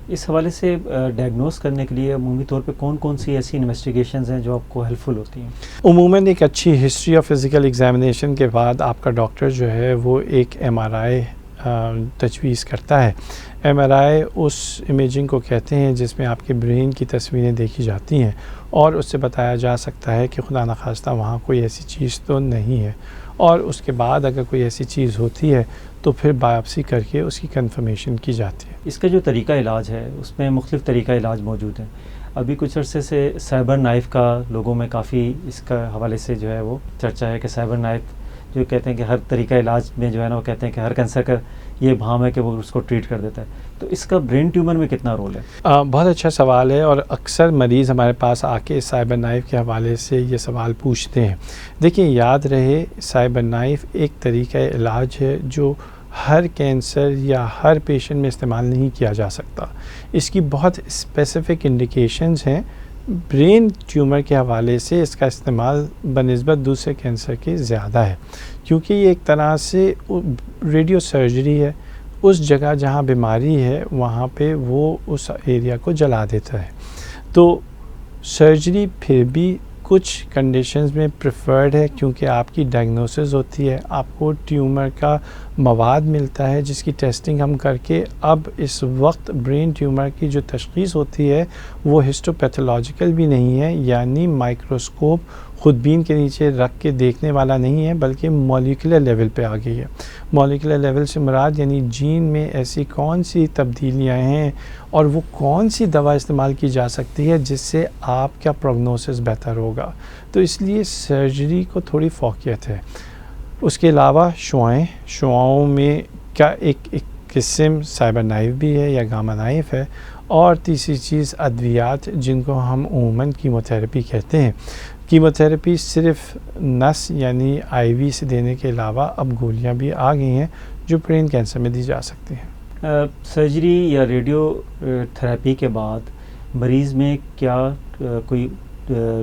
اس حوالے سے ڈائگنوز کرنے کے لیے عمومی طور پہ کون کون سی ایسی انویسٹیگیشنز ہیں جو آپ کو ہیلپ فل ہوتی ہیں؟ عموماً ایک اچھی ہسٹری آف فزیکل ایگزامینیشن کے بعد آپ کا ڈاکٹر جو ہے وہ ایک ایم آر آئی تجویز کرتا ہے. ایم آر آئی اس امیجنگ کو کہتے ہیں جس میں آپ کے برین کی تصویریں دیکھی جاتی ہیں اور اس سے بتایا جا سکتا ہے کہ خدا نخواستہ وہاں کوئی ایسی چیز تو نہیں ہے، اور اس کے بعد اگر کوئی ایسی چیز ہوتی ہے تو پھر بایوپسی کر کے اس کی کنفرمیشن کی جاتی ہے. اس کا جو طریقہ علاج ہے اس میں مختلف طریقہ علاج موجود ہیں. ابھی کچھ عرصے سے سائبر نائف کا لوگوں میں کافی اس کا حوالے سے جو ہے وہ چرچا ہے کہ سائبر نائف جو کہتے ہیں کہ ہر طریقہ علاج میں جو ہے نا وہ کہتے ہیں کہ ہر کینسر کا یہ بھام ہے کہ وہ اس کو ٹریٹ کر دیتا ہے. تو اس کا برین ٹیومر میں کتنا رول ہے؟ بہت اچھا سوال ہے، اور اکثر مریض ہمارے پاس آ کے سائبر نائف کے حوالے سے یہ سوال پوچھتے ہیں. دیکھیں، یاد رہے سائبر نائف ایک طریقہ علاج ہے جو ہر کینسر یا ہر پیشنٹ میں استعمال نہیں کیا جا سکتا. اس کی بہت اسپیسیفک انڈیکیشنز ہیں. برین ٹیومر کے حوالے سے اس کا استعمال بنسبت دوسرے کینسر کے زیادہ ہے، کیونکہ یہ ایک طرح سے ریڈیو سرجری ہے. اس جگہ جہاں بیماری ہے وہاں پہ وہ اس ایریا کو جلا دیتا ہے. تو سرجری پھر بھی کچھ کنڈیشنز میں پریفرڈ ہے، کیونکہ آپ کی ڈائگنوسس ہوتی ہے، آپ کو ٹیومر کا مواد ملتا ہے جس کی ٹیسٹنگ ہم کر کے اب اس وقت برین ٹیومر کی جو تشخیص ہوتی ہے وہ ہسٹوپیتھولوجیکل بھی نہیں ہے، یعنی مائکروسکوپ خودبین کے نیچے رکھ کے دیکھنے والا نہیں ہے، بلکہ مالیکولر لیول پہ آ گئی ہے. مالیکولر لیول سے مراد یعنی جین میں ایسی کون سی تبدیلیاں ہیں اور وہ کون سی دوا استعمال کی جا سکتی ہے جس سے آپ کا پروگنوسس بہتر ہوگا. تو اس لیے سرجری کو تھوڑی فوقیت ہے. اس کے علاوہ شعاؤں میں کیا ایک قسم سائبر نائف بھی ہے یا گاما نائف ہے، اور تیسری چیز ادویات جن کو ہم عموماً کیموتھراپی کہتے ہیں. کیموتھراپی صرف نس یعنی آئی وی سے دینے کے علاوہ اب گولیاں بھی آ گئی ہیں جو برین کینسر میں دی جا سکتی ہیں. سرجری یا ریڈیو تھراپی کے بعد مریض میں کیا کوئی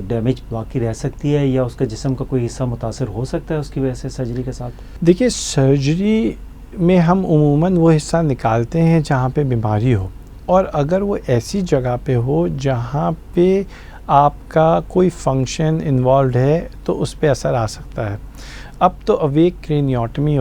ڈیمیج باقی رہ سکتی ہے، یا اس کا جسم کا کوئی حصہ متاثر ہو سکتا ہے اس کی وجہ سے سرجری کے ساتھ؟ دیکھیے، سرجری میں ہم عموماً وہ حصہ نکالتے ہیں جہاں پہ بیماری ہو، اور اگر وہ ایسی جگہ پہ ہو جہاں پہ آپ کا کوئی فنکشن انوالوڈ ہے تو اس پہ اثر آ سکتا ہے. اب تو اویک کرینیوٹمی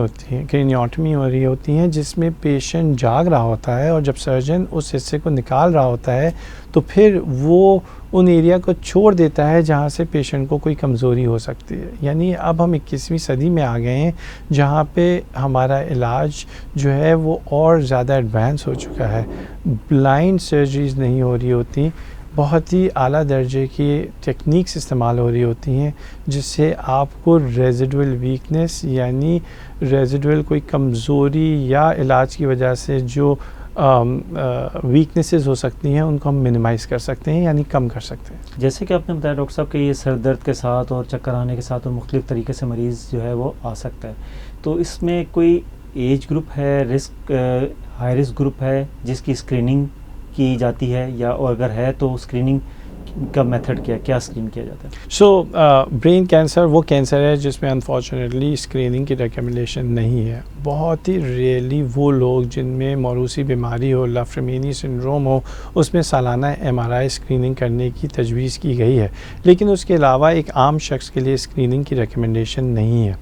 ہو رہی ہوتی ہیں جس میں پیشنٹ جاگ رہا ہوتا ہے، اور جب سرجن اس حصے کو نکال رہا ہوتا ہے تو پھر وہ ان ایریا کو چھوڑ دیتا ہے جہاں سے پیشنٹ کو کوئی کمزوری ہو سکتی ہے. یعنی اب ہم 21ویں صدی میں آ گئے ہیں جہاں پہ ہمارا علاج جو ہے وہ اور زیادہ ایڈوانس ہو چکا ہے. بلائنڈ سرجریز نہیں ہو رہی ہوتی، بہت ہی اعلیٰ درجے کی ٹیکنیکس استعمال ہو رہی ہوتی ہیں جس سے آپ کو ریزیڈول ویکنس یعنی ریزیڈول کوئی کمزوری یا علاج کی وجہ سے جو ویکنسز ہو سکتی ہیں ان کو ہم منیمائز کر سکتے ہیں، یعنی کم کر سکتے ہیں. جیسے کہ آپ نے بتایا ڈاکٹر صاحب کہ یہ سر درد کے ساتھ اور چکر آنے کے ساتھ اور مختلف طریقے سے مریض جو ہے وہ آ سکتا ہے، تو اس میں کوئی ایج گروپ ہے، ہائی رسک گروپ ہے جس کی اسکریننگ کی جاتی ہے، یا اور اگر ہے تو اسکریننگ کا میتھڈ کیا اسکرین کیا جاتا ہے؟ سو برین کینسر وہ کینسر ہے جس میں انفارچونیٹلی اسکریننگ کی ریکمنڈیشن نہیں ہے. بہت ہی ریئرلی وہ لوگ جن میں موروثی بیماری ہو، لفرمینی سنڈروم ہو، اس میں سالانہ ایم آر آئی اسکریننگ کرنے کی تجویز کی گئی ہے، لیکن اس کے علاوہ ایک عام شخص کے لیے اسکریننگ کی ریکمنڈیشن نہیں ہے.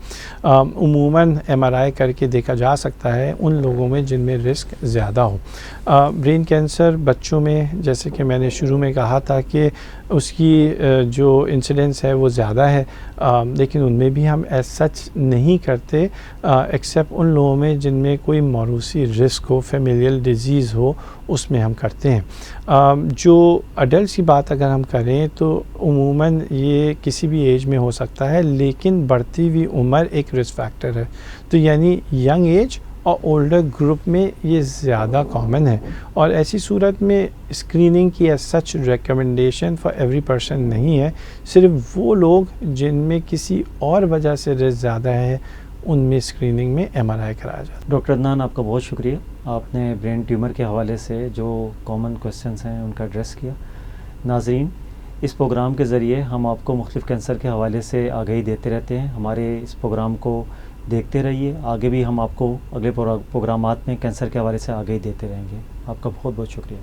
عموماً ایم آر آئی کر کے دیکھا جا سکتا ہے ان لوگوں میں جن میں رسک زیادہ ہو. برین کینسر بچوں میں، جیسے کہ میں نے شروع میں کہا تھا کہ اس کی جو انسیڈنس ہے وہ زیادہ ہے، لیکن ان میں بھی ہم ایز سچ نہیں کرتے ایکسیپٹ ان لوگوں میں جن میں کوئی موروثی رسک ہو، فیملیل ڈیزیز ہو، اس میں ہم کرتے ہیں. جو اڈلٹس کی بات اگر ہم کریں تو عموماً یہ کسی بھی ایج میں ہو سکتا ہے، لیکن بڑھتی ہوئی عمر ایک رسک فیکٹر ہے. تو یعنی ینگ ایج اور اولڈر گروپ میں یہ زیادہ کامن ہے، اور ایسی صورت میں اسکریننگ کی as such recommendation for every person نہیں ہے. صرف وہ لوگ جن میں کسی اور وجہ سے رسک زیادہ ہے ان میں اسکریننگ میں ایم آر آئی کرایا جاتا ہے. ڈاکٹر عدنان، آپ کا بہت شکریہ، آپ نے برین ٹیومر کے حوالے سے جو کامن کویسچنس ہیں ان کا ایڈریس کیا. ناظرین، اس پروگرام کے ذریعے ہم آپ کو مختلف کینسر کے حوالے سے آگاہی دیتے رہتے ہیں. ہمارے اس پروگرام کو دیکھتے رہیے، آگے بھی ہم آپ کو اگلے پروگرامات میں کینسر کے حوالے سے آگاہی دیتے رہیں گے. آپ کا بہت بہت شکریہ.